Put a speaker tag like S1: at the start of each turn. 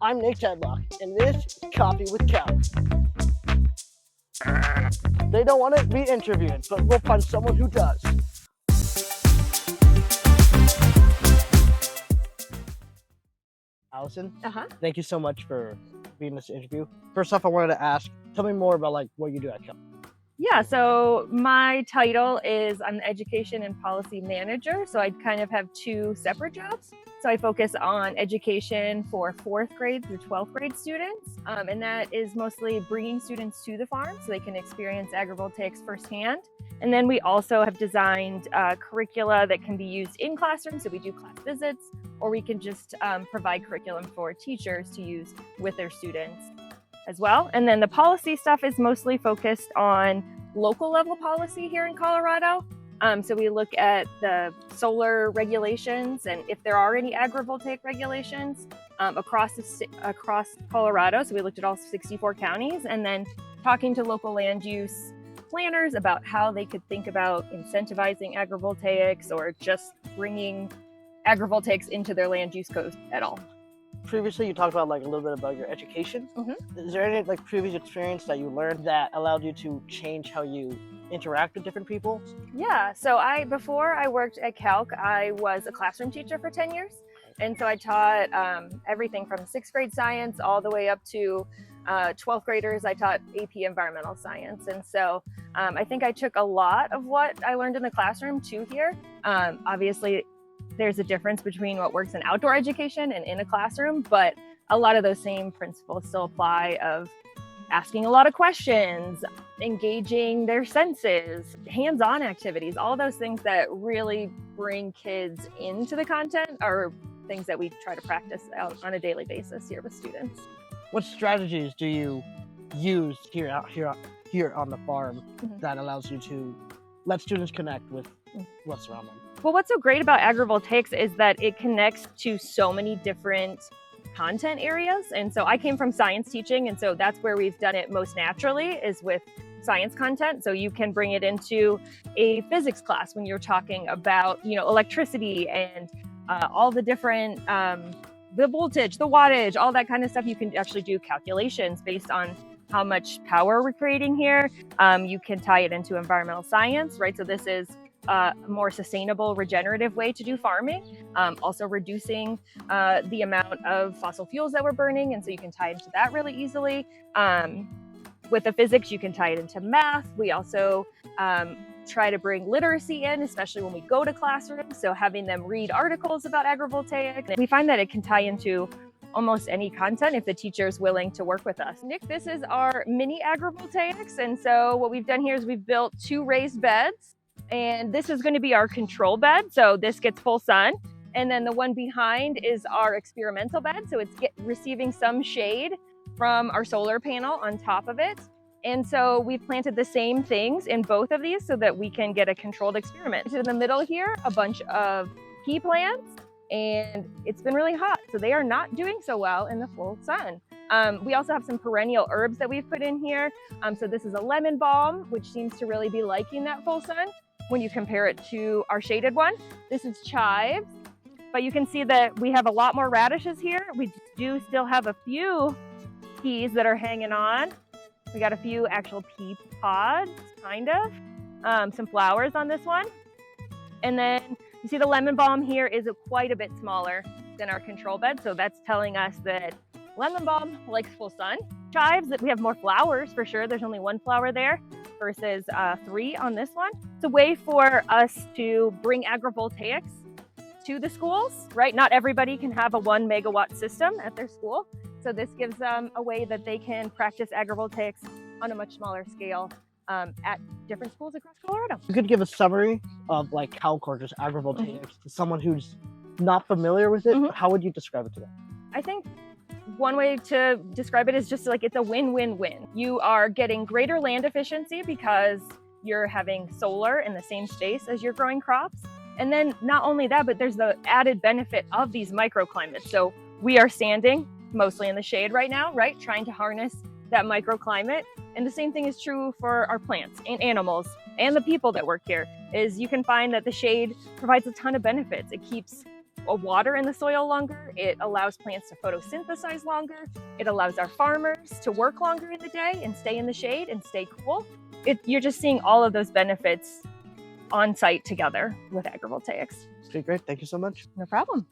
S1: I'm Nick Tadlock, and this is Coffee with CALC. They don't want to be interviewed, but we'll find someone who does. Allison, thank you so much for being in this interview. First off, I wanted to ask, tell me more about what you do at CALC.
S2: Yeah, so my title is I'm the Education and Policy Manager, so I kind of have two separate jobs. So I focus on education for 4th grade through 12th grade students, and that is mostly bringing students to the farm so they can experience agrivoltaics firsthand. And then we also have designed curricula that can be used in classrooms, so we do class visits, or we can just provide curriculum for teachers to use with their students as well. And then the policy stuff is mostly focused on local level policy here in Colorado. So we look at the solar regulations and if there are any agrivoltaic regulations across Colorado. So we looked at all 64 counties and then talking to local land use planners about how they could think about incentivizing agrivoltaics or just bringing agrivoltaics into their land use code at all.
S1: Previously, you talked about a little bit about your education. Is there any previous experience that you learned that allowed you to change how you interact with different people?
S2: Yeah, so before I worked at CALC, I was a classroom teacher for 10 years. And so I taught everything from 6th grade science all the way up to 12th graders. I taught AP environmental science. And so I think I took a lot of what I learned in the classroom to here. Obviously, there's a difference between what works in outdoor education and in a classroom, but a lot of those same principles still apply of asking a lot of questions, engaging their senses, hands-on activities, all those things that really bring kids into the content are things that we try to practice out on a daily basis here with students.
S1: What strategies do you use here on the farm that allows you to let students connect with what's around them?
S2: Well, what's so great about agrivoltaics is that it connects to so many different content areas. And so I came from science teaching, and so that's where we've done it most naturally is with science content. So you can bring it into a physics class when you're talking about, electricity and all the different, the voltage, the wattage, all that kind of stuff. You can actually do calculations based on how much power we're creating here. You can tie it into environmental science, right? So this is a more sustainable, regenerative way to do farming, also reducing the amount of fossil fuels that we're burning. And so you can tie into that really easily. With the physics, you can tie it into math. We also try to bring literacy in, especially when we go to classrooms. So having them read articles about agrivoltaic. We find that it can tie into almost any content if the teacher is willing to work with us. Nick, this is our mini agrivoltaics. And so what we've done here is we've built 2 raised beds. And this is going to be our control bed. So this gets full sun. And then the one behind is our experimental bed. So it's receiving some shade from our solar panel on top of it. And so we've planted the same things in both of these so that we can get a controlled experiment. In the middle here, a bunch of pea plants, and it's been really hot. So they are not doing so well in the full sun. We also have some perennial herbs that we've put in here. So this is a lemon balm, which seems to really be liking that full sun when you compare it to our shaded one. This is chives, but you can see that we have a lot more radishes here. We do still have a few peas that are hanging on. We got a few actual pea pods, kind of. Some flowers on this one. And then you see the lemon balm here is quite a bit smaller than our control bed. So that's telling us that lemon balm likes full sun. Chives, that we have more flowers for sure. There's only 1 flower there versus 3 on this one. It's a way for us to bring agrivoltaics to the schools, right? Not everybody can have a 1 megawatt system at their school. So this gives them a way that they can practice agrivoltaics on a much smaller scale at different schools across Colorado.
S1: You could give a summary of CALC or just agrivoltaics to someone who's not familiar with it. How would you describe it to them?
S2: I think one way to describe it is just it's a win-win-win. You are getting greater land efficiency because you're having solar in the same space as you're growing crops. And then not only that, but there's the added benefit of these microclimates. So we are standing mostly in the shade right now, right? Trying to harness that microclimate. And the same thing is true for our plants and animals and the people that work here, is you can find that the shade provides a ton of benefits. It keeps water in the soil longer. It allows plants to photosynthesize longer. It allows our farmers to work longer in the day and stay in the shade and stay cool. You're just seeing all of those benefits on site together with agrivoltaics.
S1: Okay, great. Thank you so much.
S2: No problem.